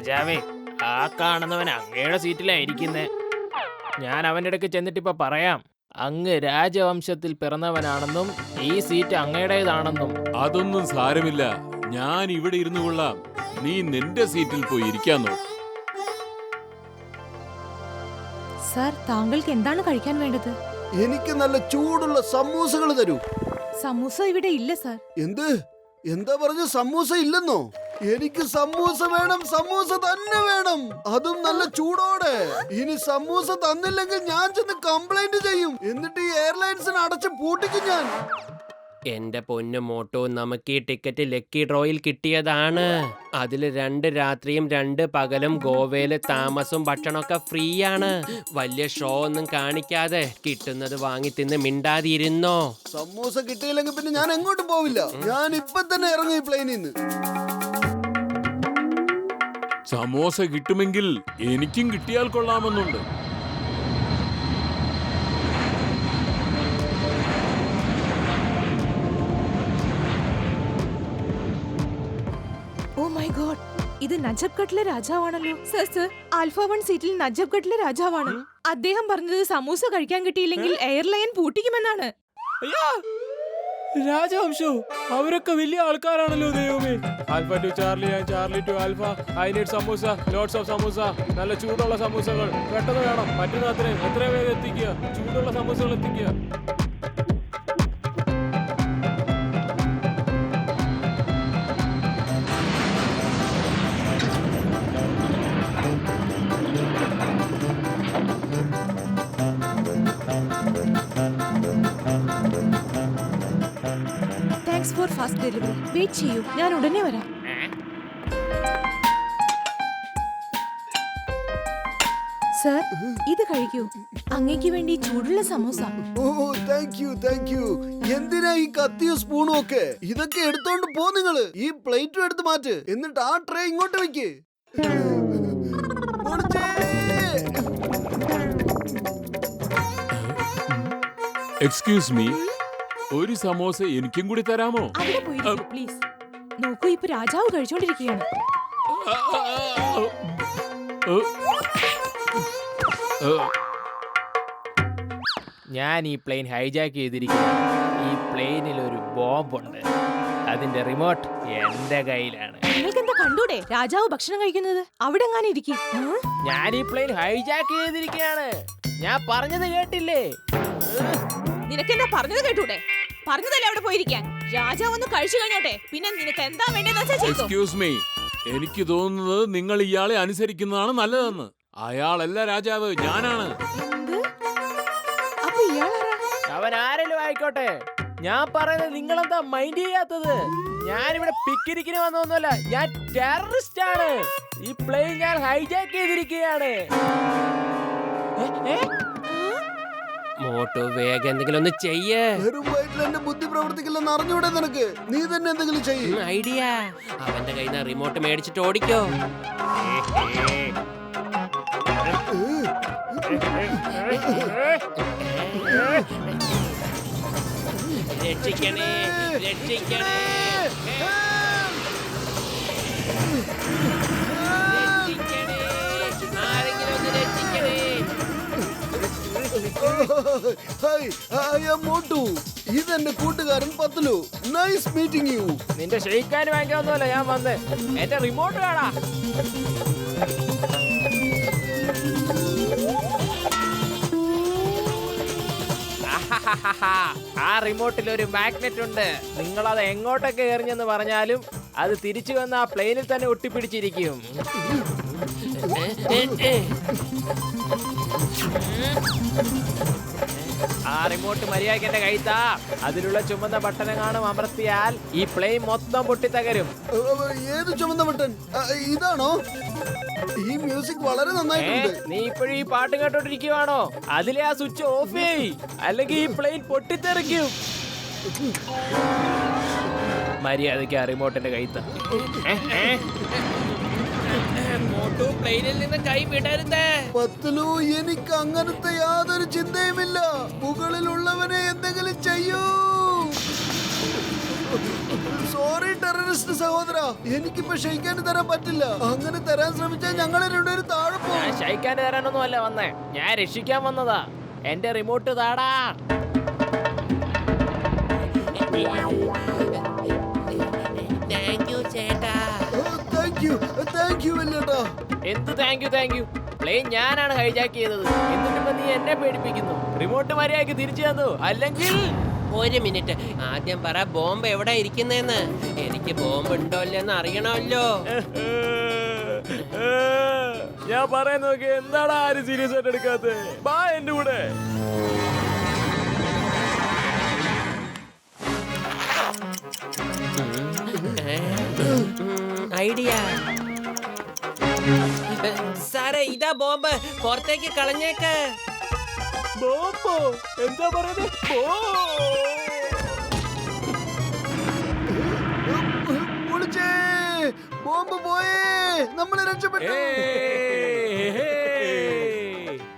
രാജാവേ, ആ കാണുന്നവൻ അങ്ങയുടെ സീറ്റിലായിരിക്കുന്നേ. ഞാൻ അവന്റെ അടുക്ക് ചെന്നിട്ട് ഇപ്പൊ പറയാം, അങ്ങ് രാജവംശത്തിൽ പിറന്നവനാണെന്നും ഈ സീറ്റ് അങ്ങയുടേതാണെന്നും. അതൊന്നും സാരമില്ല, ഞാൻ ഇവിടെ ഇരുന്നു കൊള്ളാം. നീ നിന്റെ സീറ്റിൽ പോയി ഇരിക്കാൻ നോക്ക്. സർ, താങ്കൾക്ക് എന്താണ് കഴിക്കാൻ വേണ്ടത്? എനിക്ക് നല്ല ചൂടുള്ള സമൂസകൾ തരൂ. സമൂസ ഇവിടെ ഇല്ല സർ. എന്താ പറഞ്ഞ? സമൂസ ഇല്ലെന്നോ? എനിക്ക് സമൂസ വേണം, സമൂസ തന്നെ വേണം, അതും നല്ല ചൂടോടെ. ഇനി സമൂസ തന്നില്ലെങ്കിൽ ഞാൻ ചെന്ന് കംപ്ലൈന്റ് ചെയ്യും. എന്നിട്ട് ഈ എയർലൈൻസിന് അടച്ച് പൂട്ടിക്കും ഞാൻ. എന്റെ പൊന്നു മോട്ടോ, നമുക്ക് ഈ ടിക്കറ്റ് ലക്കി ഡ്രോയിൽ കിട്ടിയതാണ്. അതിൽ 2 രാത്രിയും 2 പകലും ഗോവയില് താമസവും ഭക്ഷണമൊക്കെ ഫ്രീ ആണ്. വലിയ ഷോ ഒന്നും കാണിക്കാതെ കിട്ടുന്നത് വാങ്ങി തിന്ന് മിണ്ടാതിരുന്നോ. സമൂസ കിട്ടിയില്ലെങ്കിൽ പിന്നെ ഞാൻ എങ്ങോട്ടും പോവില്ല. ഞാൻ ഇപ്പൊ തന്നെ ഇറങ്ങും ഈ പ്ലെയിനിൽ നിന്ന്. സമോസ കിട്ടുമെങ്കിൽ എനിക്കും കിട്ടിയാൽ കൊള്ളാമെന്നുണ്ട്. ഓ മൈ ഗോഡ്, ഇത് നജഫ്ഘട്ടിലെ രാജാവാണല്ലോ. സർ, ആൽഫ 1 സീറ്റിൽ നജഫ്ഘട്ടിലെ രാജാവാണ്. അദ്ദേഹം പറഞ്ഞത് സമൂസ കഴിക്കാൻ കിട്ടിയില്ലെങ്കിൽ എയർലൈൻ പൂട്ടിക്കുമെന്നാണ്. രാജവംശോ, അവരൊക്കെ വലിയ ആൾക്കാരാണല്ലോ ദൈവമേ. Alpha to Charlie, Charlie to alpha. I need samosa, lots of samosa. നല്ല ചൂടുള്ള സമൂസകൾ പെട്ടെന്ന് വേണം. പറ്റുന്ന എത്രയും വേഗം എത്തിക്കുക. ചൂടുള്ള സമൂസകൾ എത്തിക്കുക. Thanks for fast delivery. Wait ചെയ്യൂ, ഞാൻ ഉടനെ വരാം. സർ, ഇത് കഴിക്കൂ. അങ്ങേക്ക് വേണ്ടി ചൂടുള്ള സമൂസ. ഓ താങ്ക് യു. എന്തിനാ ഈ കത്തിയും സ്പൂണും ഒക്കെ? ഇതൊക്കെ എടുത്തോണ്ട് പോ നിങ്ങള്. ഈ പ്ലേറ്റും എടുത്ത് മാറ്റ്. എന്നിട്ട് ആ ട്രേ ഇങ്ങോട്ട് വെക്ക്. എക്സ്ക്യൂസ് മീ, ഒരു സമോസ എനിക്കും കൂടി തരാമോ? അവിടെ പോയിരിക്കൂ പ്ലീസ്. നോക്കൂ, ഇപ്പൊ രാജാവ് കഴിച്ചോണ്ടിരിക്കുകയാണ്. ഞാൻ ഈ പ്ലെയിൻ ഹൈജാക്ക് ചെയ്തിരിക്കുന്നു. ഈ പ്ലെയിനിൽ ഒരു ബോംബുണ്ട്. അതിന്റെ റിമോട്ട് എന്റെ കയ്യിലാണ്. നിങ്ങൾക്ക് എന്താ കണ്ടൂടെ രാജാവ് ഭക്ഷണം കഴിക്കുന്നത്? അവിടെ എങ്ങാനും ഇരിക്കും. ഞാൻ ഈ പ്ലെയിൻ ഹൈജാക്ക് ചെയ്തിരിക്കുകയാണ്. ഞാൻ പറഞ്ഞത് കേട്ടില്ലേ? നിനക്കെന്താ പറഞ്ഞത് കേട്ടൂടെ? പറഞ്ഞതല്ലേ അവിടെ പോയിരിക്കാൻ. രാജാവ് ഒന്ന് കഴിച്ചു കഴിഞ്ഞോട്ടെ, പിന്നെ നിനക്ക് എന്താ വേണ്ടതെന്ന് വെച്ചാൽ ചെയ്തോ. എക്സ്ക്യൂസ് മീ, എനിക്ക് തോന്നുന്നത് നിങ്ങൾ ഇയാളെ അനുസരിക്കുന്നതാണ് നല്ലതെന്ന്. അയാളല്ല രാജാവ്, ഞാനാണ്. അപ്പൊ ഇയാളാരാ? അവൻ ആരെങ്കിലും ആയിക്കോട്ടെ, ഞാൻ പറയുന്നത് നിങ്ങളെന്താ മൈൻഡ് ചെയ്യാത്തത്? ഞാനിവിടെ പിക്നിക്കിന് വന്നൊന്നുമല്ല, ഞാൻ ടെററിസ്റ്റ് ആണ്. ഈ പ്ലെയിൻ ഞാൻ ഹൈജാക്ക് ചെയ്തിരിക്കുകയാണ്. മോട്ടോ, വേഗം എന്തെങ്കിലും ഒന്ന് ചെയ്യേ. എന്റെ ബുദ്ധി പ്രവർത്തിക്കില്ലെന്ന് അറിഞ്ഞൂടെ നിനക്ക്? നീ തന്നെ എന്തെങ്കിലും ചെയ്യും. ഐഡിയ. അവന്റെ കയ്യിൽ നിന്ന് റിമോട്ട് മേടിച്ചിട്ട് ഓടിക്കോ. രക്ഷിക്കണേ, രക്ഷിക്കണേ, രക്ഷിക്കണേ, ആരെങ്കിലും ഒന്ന് രക്ഷിക്കണേ. ഇതെന്റെ കൂട്ടുകാരൻ പത്ലു. Nice meeting you. നിന്റെ ഷെയ്ക്കാൻ വാങ്ങിക്കാന്നല്ല ഞാൻ വന്ന്. എന്റെ റിമോട്ട് കാണാ. ആ റിമോട്ടിൽ ഒരു മാഗ്നറ്റ് ഉണ്ട്. നിങ്ങളത് എങ്ങോട്ടൊക്കെ എറിഞ്ഞെന്ന് പറഞ്ഞാലും അത് തിരിച്ചു വന്ന് ആ പ്ലെയിനിൽ തന്നെ ഒട്ടിപ്പിടിച്ചിരിക്കും. ആ റിമോട്ട് മര്യാദയ്ക്ക് എന്റെ കൈത്താ. അതിലുള്ള ചുമന്ന ബട്ടൺ കാണും, അമർത്തിയാൽ ഈ പ്ലെയിൻ മൊത്തം പൊട്ടിത്തകരും. ഏത് ചുമന്ന ബട്ടൺ? ഇതാണോ? ഈ മ്യൂസിക് വളരെ നന്നായിട്ടുണ്ട്. നീ ഇപ്പോഴും ഈ പാട്ട് കേട്ടോണ്ടിരിക്കുവാണോ? അതിലെ ആ സ്വിച്ച് ഓഫ് ചെയ്യ്, അല്ലെങ്കിൽ ഈ പ്ലെയിൻ പൊട്ടിത്തെറിക്കും. മര്യാദയ്ക്ക് ആ റിമോട്ടിന്റെ കൈത്താ. പ്ലെയിനിൽ നിന്ന് കൈ വിടരുത്. പത്ലു, എനിക്ക് അങ്ങനത്തെ യാതൊരു ചിന്തയുമില്ല. മുകളിലുള്ളവനെ എന്തെങ്കിലും ചെയ്യൂ. സോറി. ടെററിസ്റ്റ് സഹോദര, എനിക്കിപ്പോ ക്ഷയിക്കാൻ തരാൻ പറ്റില്ല. അങ്ങനെ തരാൻ ശ്രമിച്ചാൽ ഞങ്ങളെ രണ്ടുപേരും താഴെ ഞാൻ പോകും. ക്ഷയിക്കാൻ തരാനൊന്നും അല്ല വന്നേ, ഞാൻ രക്ഷിക്കാൻ വന്നതാ. എന്റെ റിമോട്ട് താടാ. താങ്ക് യു ചേട്ടാ. താങ്ക് യു വല്യേട്ടാ. എന്ത് താങ്ക് യു? പ്ലെയിൻ ഞാനാണ് ഹൈജാക്ക് ചെയ്തത്. എന്നിട്ടിപ്പോ നീ എന്നെ പേടിപ്പിക്കുന്നു. റിമോട്ട് മര്യാദയ്ക്ക് തിരിച്ചു തന്നു, അല്ലെങ്കിൽ ഒരു മിനിറ്റ്, ആദ്യം പറ ബോംബ് എവിടെ ഇരിക്കുന്നെന്ന്. എനിക്ക് ബോംബ് ഉണ്ടോ ഇല്ലെന്ന് അറിയണമല്ലോ. ഞാൻ പറയുന്നതൊക്കെ എന്താണ് ആരും സീരിയസ് ആയിട്ട് എടുക്കാത്ത? ബാ എന്റെ കൂടെ. ഐഡിയ സാറേ, ഇതാ ബോംബ്, പുറത്തേക്ക് കളഞ്ഞേക്ക്. ബോംബോ? എന്താ പറയുന്നത്? പൊളിച്ചേ, ബോംബ് പോയേ, നമ്മളെ രക്ഷപ്പെട്ടു.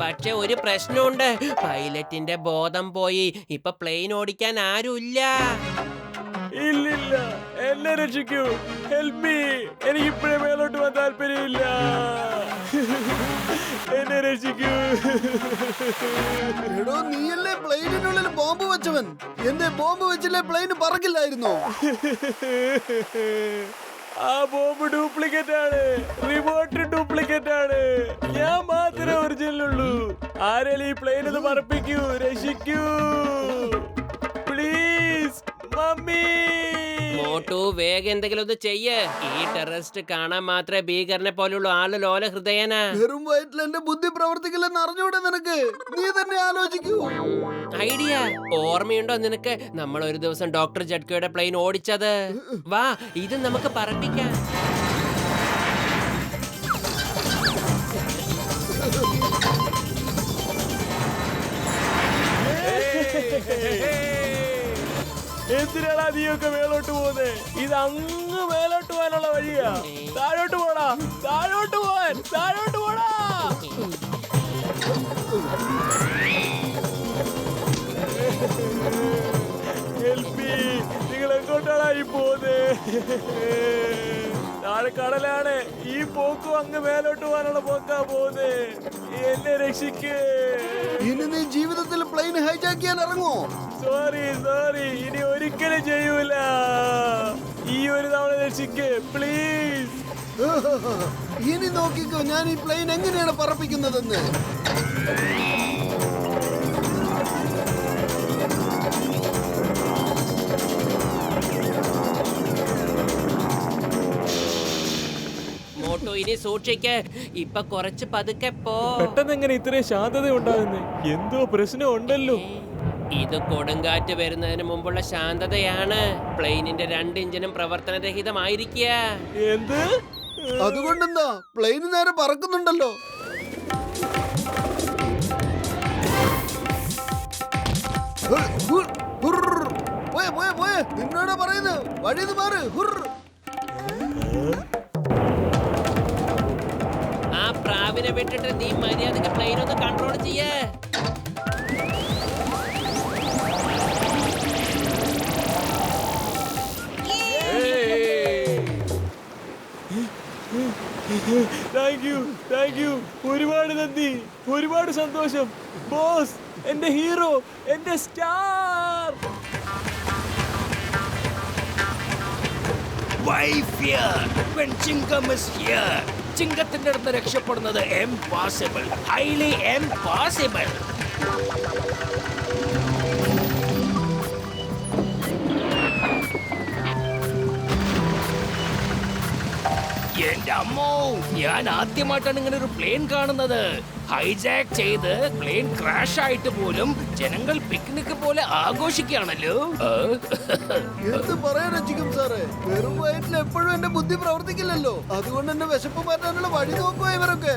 പക്ഷെ ഒരു പ്രശ്നമുണ്ട്, പൈലറ്റിന്റെ ബോധം പോയി. ഇപ്പൊ പ്ലെയിൻ ഓടിക്കാൻ ആരുമില്ല. ഇല്ലില്ല, എന്നെ രക്ഷിക്കൂ. Help me. എനിക്ക് ഇപ്പോഴേ മേലോട്ട് പോകാൻ താല്പര്യമില്ല. എന്നെ രക്ഷിക്കൂ. എടോ, നീയല്ലേ പ്ലെയിനിനുള്ളിൽ ബോംബ് വെച്ചവൻ. എന്റെ ബോംബ് വെച്ചില്ലേ പ്ലെയിന് പറക്കില്ലായിരുന്നോ? ആ ബോംബ് ഡ്യൂപ്ലിക്കേറ്റ് ആണ്, റിമോട്ട് ഡ്യൂപ്ലിക്കേറ്റ് ആണ്. ഞാൻ മാത്രമേ ഒറിജിനൽ ഉള്ളൂ. ആരെങ്കിലും ഈ പ്ലെയിൻ ഒന്ന് പറപ്പിക്കൂ, രക്ഷിക്കൂ പ്ലീസ്. മമ്മി, മോട്ടു, വേഗം എന്തെങ്കിലും ഒന്ന് ചെയ്യ്. ഈ ടെററിസ്റ്റ് കാണാൻ മാത്രമേ ഭീകരനെ പോലുള്ള ആള് ലോല ഹൃദയനാ. വെറും വയറ്റിൽ എന്റെ ബുദ്ധി പ്രവർത്തിക്കില്ലെന്ന് അറിഞ്ഞൂടെ നിനക്ക്? നീ തന്നെ ആലോചിക്കൂ. ഐഡിയ ഓർമ്മയുണ്ടോ നിനക്ക്? നമ്മൾ ഒരു ദിവസം ഡോക്ടർ ജഡ്കോയുടെ പ്ലെയിൻ ഓടിച്ചത്. വാ, ഇത് നമുക്ക് പറപ്പിക്കാം. എന്തിനാണ് നീയൊക്കെ മേലോട്ട് പോകുന്നത്? ഇത് അങ്ങ് മേലോട്ട് പോകാനുള്ള വഴിയാ. താഴോട്ട് പോടാ, താഴോട്ട് പോവാൻ, താഴോട്ട് പോടാ. Help me. നിങ്ങൾ എങ്ങോട്ടാണ് ഈ പോകുന്നത്? താഴെ കടലാണ്. ഈ പോക്കും അങ്ങ് മേലോട്ട് പോകാനുള്ള പോക്കാ പോകുന്നത്. എന്നെ രക്ഷിക്ക്. ഇനി നീ ജീവിതത്തിൽ പ്ലെയിൻ ഹൈജാക്ക് ചെയ്യാൻ ഇറങ്ങോ? സോറി, ഇനി ഒരിക്കലും ചെയ്യൂല. ഈ ഒരു തവണ രക്ഷിക്ക് പ്ലീസ്. ഇനി നോക്കിക്കോ ഞാൻ ഈ പ്ലെയിൻ എങ്ങനെയാണ് പറപ്പിക്കുന്നതെന്ന്. മോട്ടു, ഇനി സൂക്ഷിക്ക്. ഇപ്പൊ കുറച്ച് പതുക്കെ പോ. പെട്ടെന്ന് എങ്ങനെ ഇത്രയും ശാന്തത ഉണ്ടാകുന്നേ? എന്തോ പ്രശ്നം ഉണ്ടല്ലോ. ഇത് കൊടുങ്കാറ്റ് വരുന്നതിന് മുമ്പുള്ള ശാന്തതയാണ്. പ്ലെയിനിന്റെ 2 എഞ്ചിനും പ്രവർത്തനരഹിതമായിരിക്കുക. എന്ത്? അതുകൊണ്ടെന്താ, പ്ലെയിൻ നേരെ പറക്കുന്നുണ്ടല്ലോ. പോയെ നിന്നോട് പറയുന്നത്, വഴിന്ന് മാറ്. ആ പ്രാവിനെ വിട്ടിട്ട് നീ മര്യാദക്ക് പ്ലെയിൻ ഒന്ന് കൺട്രോൾ ചെയ്യേ. Thank you. ഒരുപാട് നന്ദി, ഒരുപാട് സന്തോഷം ബോസ്. എന്റെ ഹീറോ, എന്റെ star. Why fear when Chingam is here? ചിങ്കത്തിന്റെ അടുത്ത് രക്ഷപ്പെടുന്നത് impossible, highly impossible. എന്റെ അമ്മോ, ഞാൻ ആദ്യമായിട്ടാണ് ഇങ്ങനെ ഒരു പ്ലെയിൻ കാണുന്നത്. ഹൈജാക്ക് ചെയ്ത് പ്ലെയിൻ ക്രാഷ് ആയിട്ട് പോലും ജനങ്ങൾ പിക്നിക് പോലെ ആഘോഷിക്കുകയാണല്ലോ. എന്ത് പറയാനാ ചിക്കും സാറേ, വെറും വയറ്റിൽ എപ്പോഴും എന്റെ ബുദ്ധി പ്രവർത്തിക്കില്ലല്ലോ. അതുകൊണ്ട് എന്നെ വിശപ്പ് മാറ്റാനുള്ള വഴി നോക്കുക ഇവരൊക്കെ.